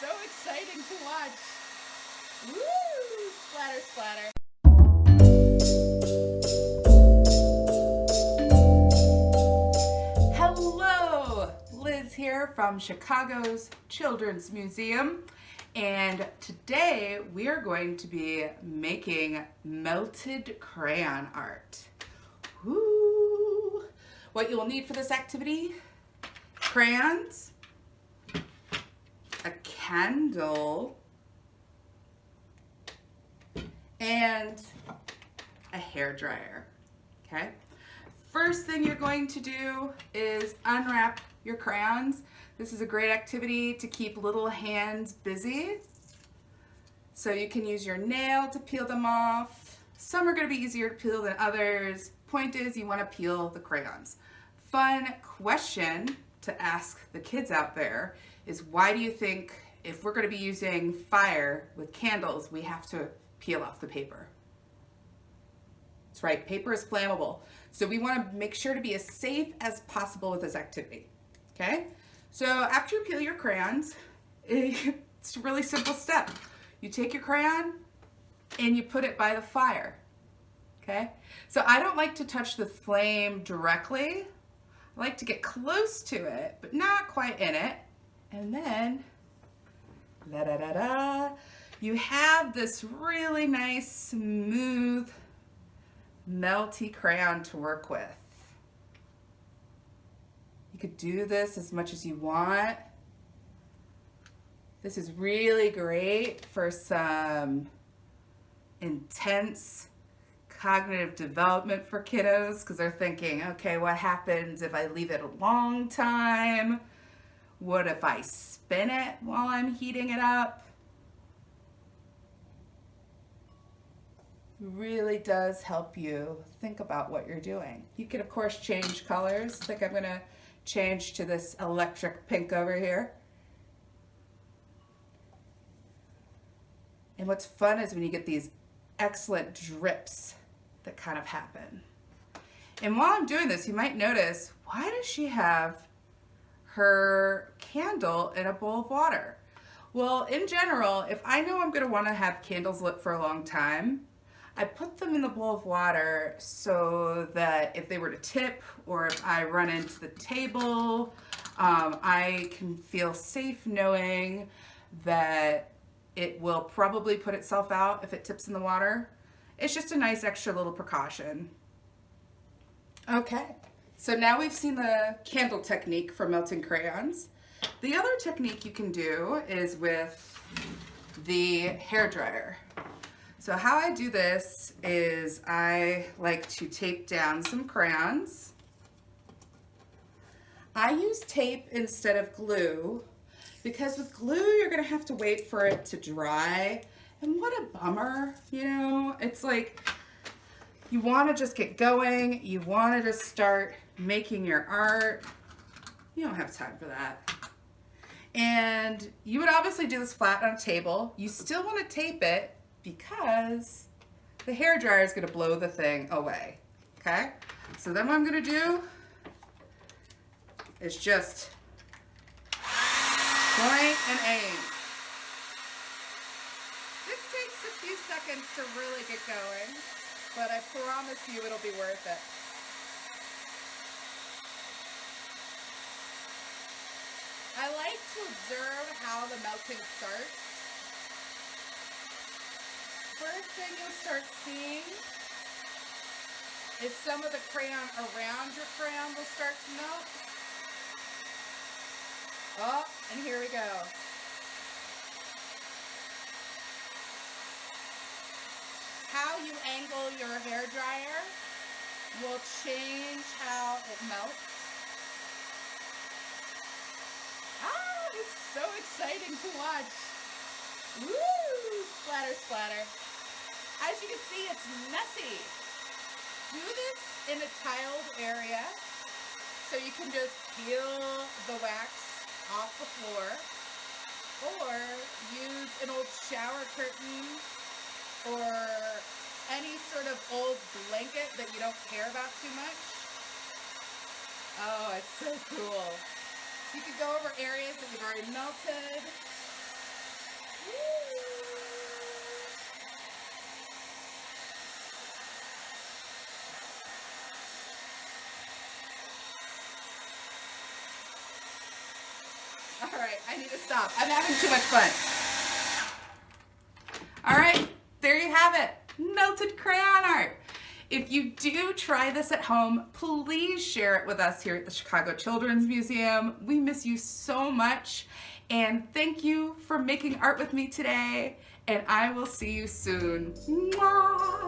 so exciting to watch. Woo! Splatter, splatter. Hello! Liz here from Chicago's Children's Museum. And today we are going to be making melted crayon art. Woo! What you will need for this activity: crayons, a candle, and a hairdryer. Okay? First thing you're going to do is unwrap your crayons. This is a great activity to keep little hands busy. So you can use your nail to peel them off. Some are going to be easier to peel than others. Point is, you want to peel the crayons. Fun question to ask the kids out there is, why do you think if we're going to be using fire with candles, we have to peel off the paper? That's right, paper is flammable. So we want to make sure to be as safe as possible with this activity. Okay? So after you peel your crayons, it's a really simple step. You take your crayon and you put it by the fire. Okay? So I don't like to touch the flame directly. I like to get close to it, but not quite in it. And then, da-da-da-da, you have this really nice, smooth, melty crayon to work with. You could do this as much as you want. This is really great for some intense cognitive development for kiddos, because they're thinking, okay, what happens if I leave it a long time? What if I spin it while I'm heating it up? It really does help you think about what you're doing. You can, of course, change colors. Like I'm going to change to this electric pink over here. And what's fun is when you get these excellent drips that kind of happen. And while I'm doing this, you might notice, why does she have her candle in a bowl of water? Well, in general, if I know I'm going to want to have candles lit for a long time, I put them in the bowl of water so that if they were to tip or if I run into the table, I can feel safe knowing that it will probably put itself out if it tips in the water. It's just a nice extra little precaution. Okay, so now we've seen the candle technique for melting crayons. The other technique you can do is with the hairdryer. So how I do this is I like to tape down some crayons. I use tape instead of glue because with glue you're gonna have to wait for it to dry. And what a bummer, you know? It's like you wanna just get going, you wanna just start making your art. You don't have time for that. And you would obviously do this flat on a table. You still wanna tape it because the hairdryer is going to blow the thing away. Okay? So then what I'm going to do is just point and aim. This takes a few seconds to really get going, but I promise you it'll be worth it. I like to observe how the melting starts. First thing you'll start seeing is some of the crayon around your crayon will start to melt. Oh, and here we go. How you angle your hairdryer will change how it melts. Ah, it's so exciting to watch. Woo! Splatter, splatter. As you can see, it's messy. Do this in a tiled area so you can just peel the wax off the floor, or use an old shower curtain or any sort of old blanket that you don't care about too much. Oh, it's so cool. You could go over areas that you've already melted. right, I need to stop. I'm having too much fun. All right, there you have it. Melted crayon art. If you do try this at home, please share it with us here at the Chicago Children's Museum. We miss you so much. And thank you for making art with me today. And I will see you soon. Mwah!